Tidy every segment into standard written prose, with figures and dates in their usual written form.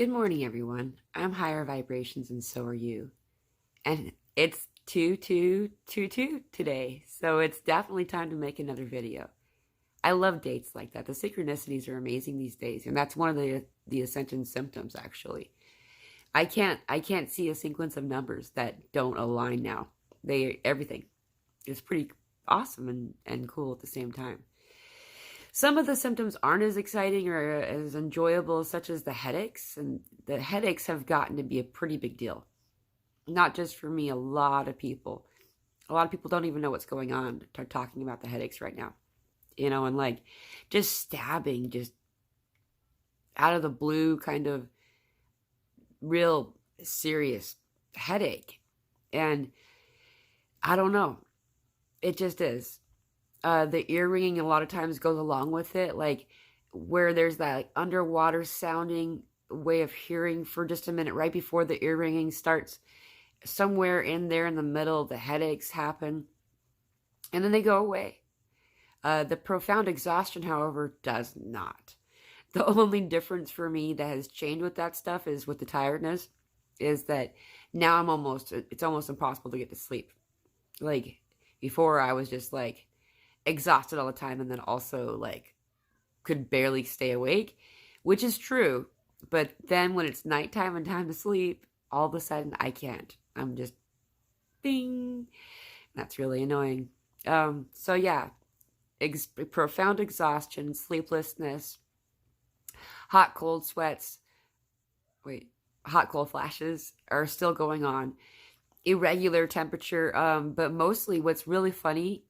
Good morning, everyone. I'm higher vibrations and so are you. And it's 2222 today, so it's definitely time to make another video. I love dates like that. The synchronicities are amazing these days, and that's one of the Ascension symptoms actually. I can't see a sequence of numbers that don't align now. Everything is pretty awesome and cool at the same time. Some of the symptoms aren't as exciting or as enjoyable, such as the headaches, and the headaches have gotten to be a pretty big deal. Not just for me, a lot of people. A lot of people don't even know what's going on. They're talking about the headaches right now. And like just stabbing, just out of the blue, kind of real serious headache. And I don't know. It just is. The ear ringing a lot of times goes along with it, like where there's that like, underwater sounding way of hearing for just a minute right before the ear ringing starts. Somewhere in there in the middle, the headaches happen, and then they go away. The profound exhaustion, however, does not. The only difference for me that has changed with that stuff is with the tiredness, is that now it's almost impossible to get to sleep. Like before, I was just like exhausted all the time, and then also like could barely stay awake, which is true. But then when it's nighttime and time to sleep, all of a sudden I can't. I'm just ding. That's really annoying. So yeah, profound exhaustion, sleeplessness, hot cold sweats. Hot cold flashes are still going on. Irregular temperature, but mostly what's really funny,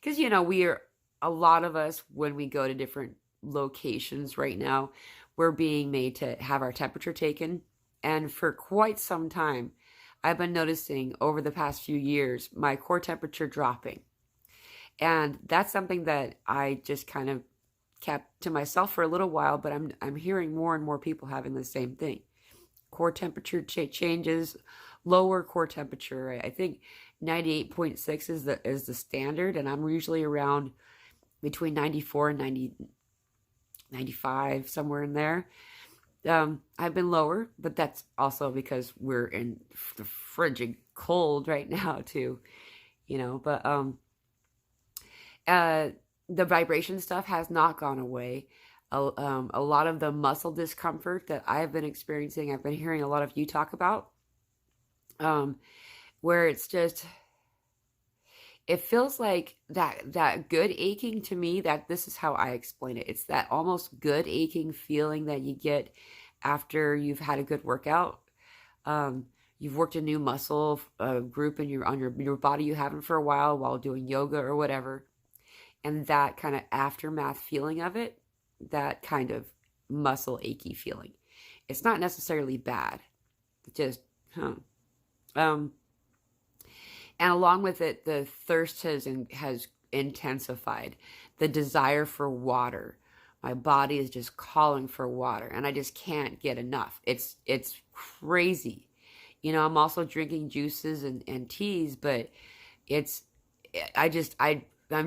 because a lot of us, when we go to different locations right now, we're being made to have our temperature taken. And for quite some time, I've been noticing over the past few years my core temperature dropping. And that's something that I just kind of kept to myself for a little while, but I'm hearing more and more people having the same thing. Core temperature changes, lower core temperature. I think 98.6 is the standard, and I'm usually around between 94 and 95, somewhere in there. I've been lower, but that's also because we're in the frigid cold right now too, but the vibration stuff has not gone away. A lot of the muscle discomfort that I've been experiencing, I've been hearing a lot of you talk about, where it's just, it feels like that good aching to me, that this is how I explain it. It's that almost good aching feeling that you get after you've had a good workout. You've worked a new muscle group in your body you haven't for a while doing yoga or whatever. And that kind of aftermath feeling of it, that kind of muscle achy feeling. It's not necessarily bad. Just, and along with it, the thirst has intensified. The desire for water. My body is just calling for water, and I just can't get enough. It's crazy. I'm also drinking juices and teas, but I'm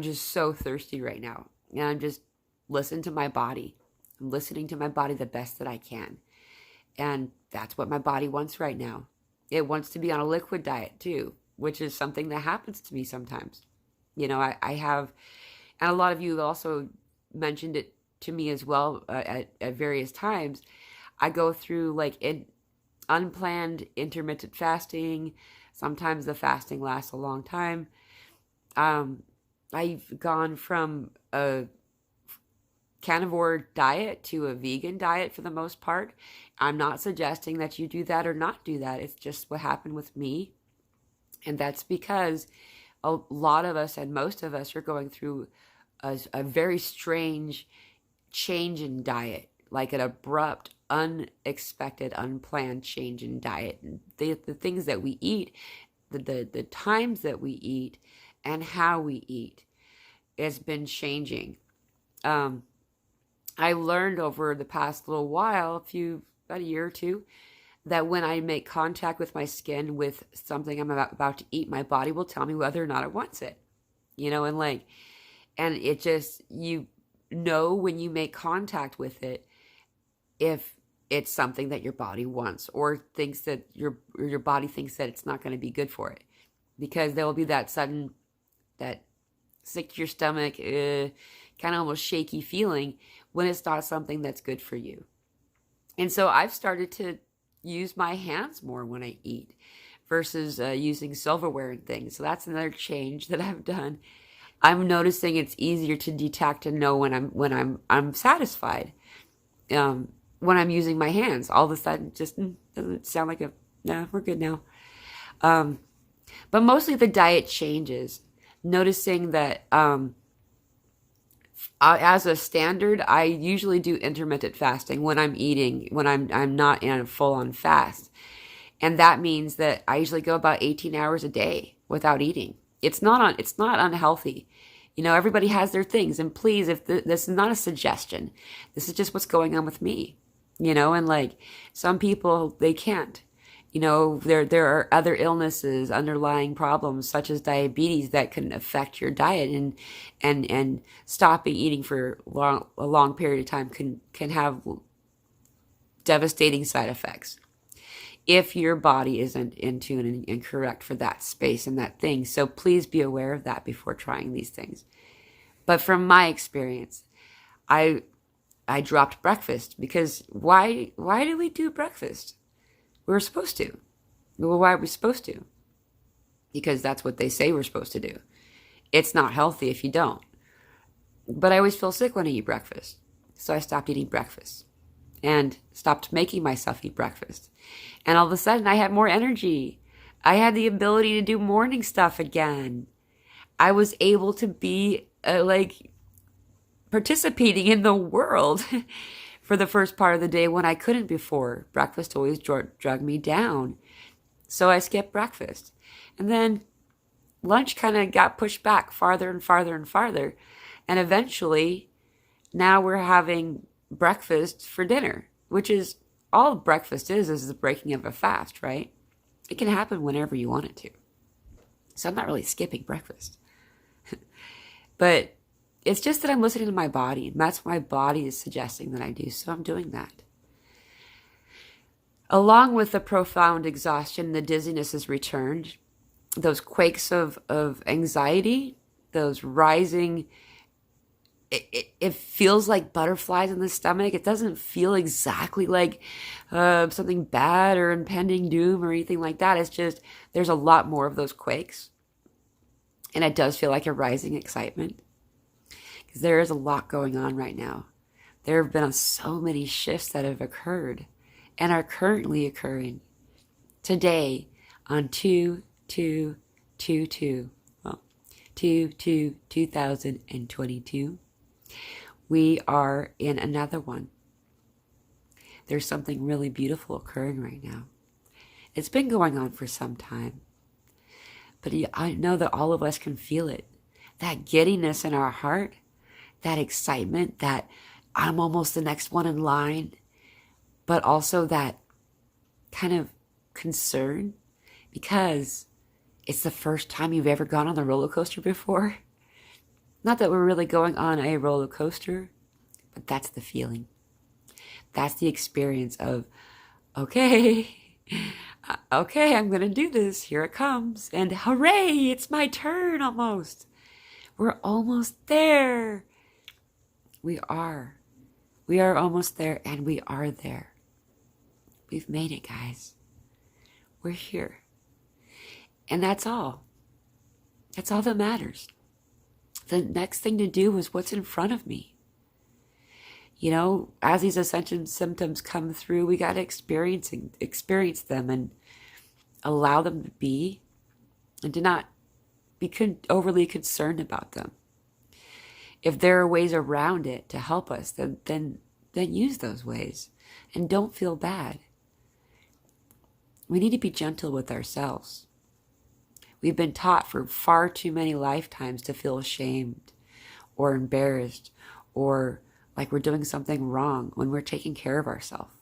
just so thirsty right now. And I'm just listening to my body. I'm listening to my body the best that I can. And that's what my body wants right now. It wants to be on a liquid diet too, which is something that happens to me sometimes. I have, and a lot of you also mentioned it to me as well at various times. I go through like unplanned intermittent fasting. Sometimes the fasting lasts a long time. I've gone from a carnivore diet to a vegan diet for the most part. I'm not suggesting that you do that or not do that. It's just what happened with me. And that's because a lot of us, and most of us, are going through a very strange change in diet, like an abrupt, unexpected, unplanned change in diet. And the things that we eat, the times that we eat, and how we eat has been changing. I learned over the past little while, about a year or two, that when I make contact with my skin with something I'm about to eat, my body will tell me whether or not it wants it. And it just, when you make contact with it, if it's something that your body wants, or thinks that your body thinks that it's not going to be good for it, because there will be that sudden, that sick to your stomach, kind of almost shaky feeling when it's not something that's good for you. And so I've started to use my hands more when I eat versus using silverware and things. So that's another change that I've done. I'm noticing it's easier to detect and know when I'm satisfied. When I'm using my hands, all of a sudden, just doesn't sound like no, we're good now. But mostly the diet changes. Noticing that as a standard, I usually do intermittent fasting when I'm eating, when I'm not in a full-on fast. And that means that I usually go about 18 hours a day without eating. It's not unhealthy. You know, everybody has their things. And please, if this is not a suggestion, this is just what's going on with me. You know, and like some people, they can't. You know, there are other illnesses, underlying problems such as diabetes that can affect your diet, and stopping eating for a long period of time can have devastating side effects if your body isn't in tune and correct for that space and that thing. So please be aware of that before trying these things. But from my experience, I dropped breakfast because why do we do breakfast? We were supposed to. Well, why are we supposed to? Because that's what they say we're supposed to do. It's not healthy if you don't. But I always feel sick when I eat breakfast. So I stopped eating breakfast and stopped making myself eat breakfast. And all of a sudden I had more energy. I had the ability to do morning stuff again. I was able to be participating in the world for the first part of the day when I couldn't before. Breakfast always drug me down. So I skipped breakfast. And then lunch kind of got pushed back farther and farther and farther. And eventually, now we're having breakfast for dinner, which is all breakfast is the breaking of a fast, right? It can happen whenever you want it to. So I'm not really skipping breakfast. But it's just that I'm listening to my body, and that's what my body is suggesting that I do, so I'm doing that. Along with the profound exhaustion, the dizziness has returned. Those quakes of anxiety, those rising, it feels like butterflies in the stomach. It doesn't feel exactly like something bad or impending doom or anything like that. It's just, there's a lot more of those quakes. And it does feel like a rising excitement. Because there is a lot going on right now. There have been so many shifts that have occurred and are currently occurring. Today, on 2/2/22, well, 2022, we are in another one. There's something really beautiful occurring right now. It's been going on for some time. But I know that all of us can feel it. That giddiness in our heart, that excitement, that I'm almost the next one in line, but also that kind of concern because it's the first time you've ever gone on the roller coaster before. Not that we're really going on a roller coaster, but that's the feeling. That's the experience of, okay, I'm going to do this. Here it comes. And hooray, it's my turn almost. We're almost there. We are. We are almost there, and we are there. We've made it, guys. We're here. And that's all. That's all that matters. The next thing to do is what's in front of me. You know, as these ascension symptoms come through, we got to experience them and allow them to be, and to not be overly concerned about them. If there are ways around it to help us, then use those ways and don't feel bad. We need to be gentle with ourselves. We've been taught for far too many lifetimes to feel ashamed or embarrassed or like we're doing something wrong when we're taking care of ourselves.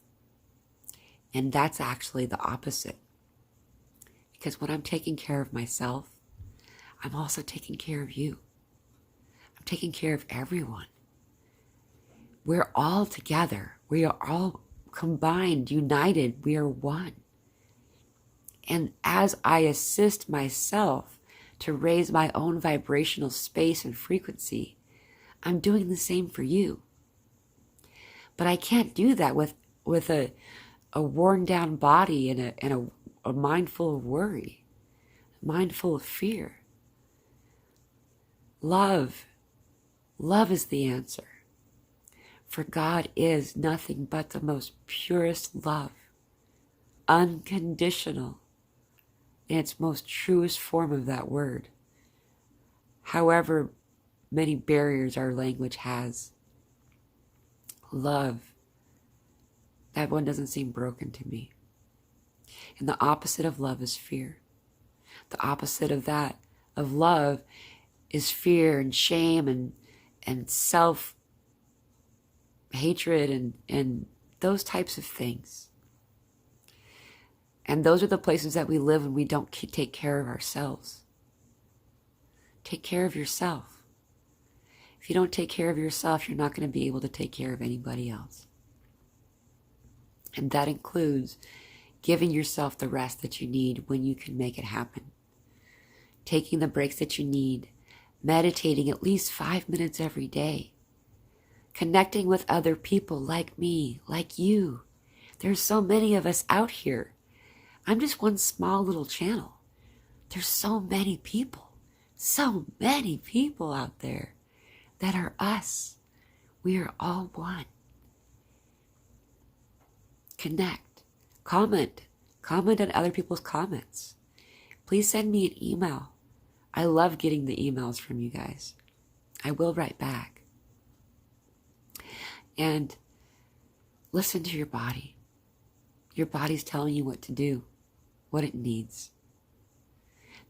And that's actually the opposite. Because when I'm taking care of myself, I'm also taking care of you. I'm taking care of everyone. We're all together. We are all combined, united, we are one. And as I assist myself to raise my own vibrational space and frequency, I'm doing the same for you. But I can't do that with a worn down body and a mind full of worry, a mind full of fear. Love is the answer. For God is nothing but the most purest love, unconditional in its most truest form of that word. However many barriers our language has, love, that one doesn't seem broken to me. And the opposite of love is fear. The opposite of that, of love, is fear and shame and self-hatred and those types of things. And those are the places that we live when we don't take care of ourselves. Take care of yourself. If you don't take care of yourself, you're not going to be able to take care of anybody else. And that includes giving yourself the rest that you need when you can make it happen. Taking the breaks that you need. Meditating at least 5 minutes every day. Connecting with other people like me, like you. There's so many of us out here. I'm just one small little channel. There's so many people out there that are us. We are all one. Connect. Comment on other people's comments. Please send me an email. I love getting the emails from you guys. I will write back. And listen to your body. Your body's telling you what to do, what it needs.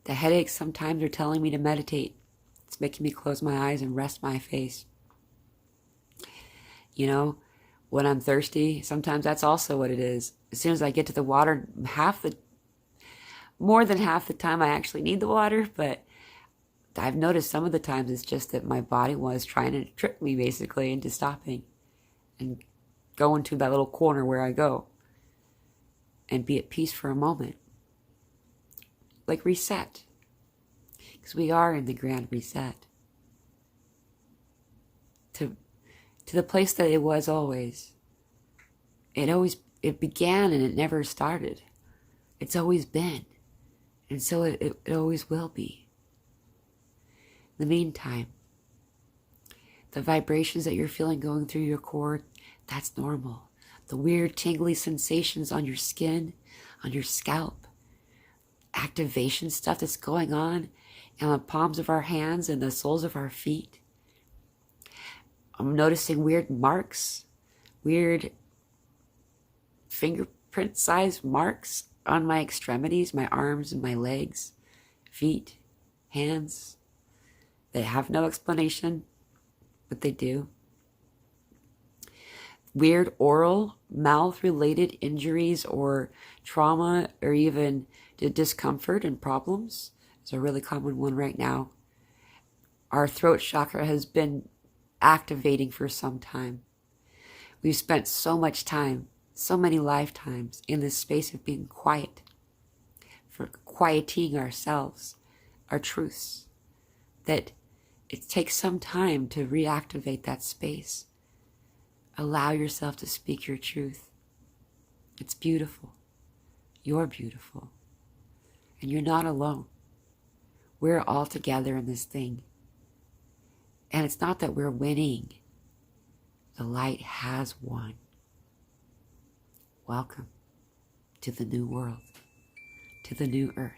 The headaches sometimes are telling me to meditate. It's making me close my eyes and rest my face. You know, when I'm thirsty, sometimes that's also what it is. As soon as I get to the water, more than half the time I actually need the water, but I've noticed some of the times it's just that my body was trying to trick me basically into stopping and going to that little corner where I go and be at peace for a moment. Like reset. Because we are in the grand reset. To the place that it was always. It began and it never started. It's always been. And so it always will be. In the meantime, the vibrations that you're feeling going through your core, that's normal. The weird tingly sensations on your skin, on your scalp, activation stuff that's going on in the palms of our hands and the soles of our feet. I'm noticing weird marks, weird fingerprint-sized marks on my extremities, my arms and my legs, feet, hands. They have no explanation, but they do. Weird oral, mouth-related injuries or trauma or even discomfort and problems is a really common one right now. Our throat chakra has been activating for some time. We've spent so much time, so many lifetimes in this space of being quiet, for quieting ourselves, our truths, that it takes some time to reactivate that space. Allow yourself to speak your truth. It's beautiful. You're beautiful. And you're not alone. We're all together in this thing. And it's not that we're winning. The light has won. Welcome to the new world, to the new earth.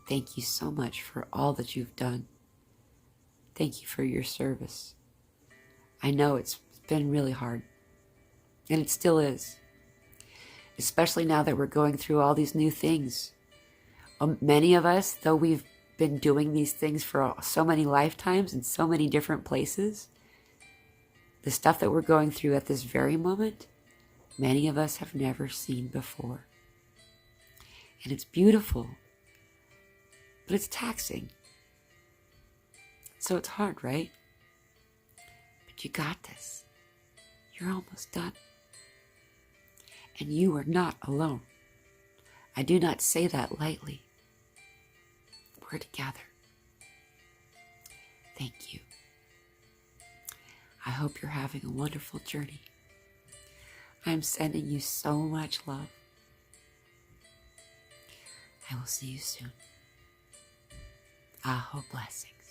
Thank you so much for all that you've done. Thank you for your service. I know it's been really hard, and it still is, especially now that we're going through all these new things. Many of us, though we've been doing these things for so many lifetimes in so many different places, the stuff that we're going through at this very moment, many of us have never seen before. And it's beautiful, but it's taxing. So it's hard, right? But you got this. You're almost done. And you are not alone. I do not say that lightly. We're together. Thank you. I hope you're having a wonderful journey. I'm sending you so much love. I will see you soon. Aho blessings.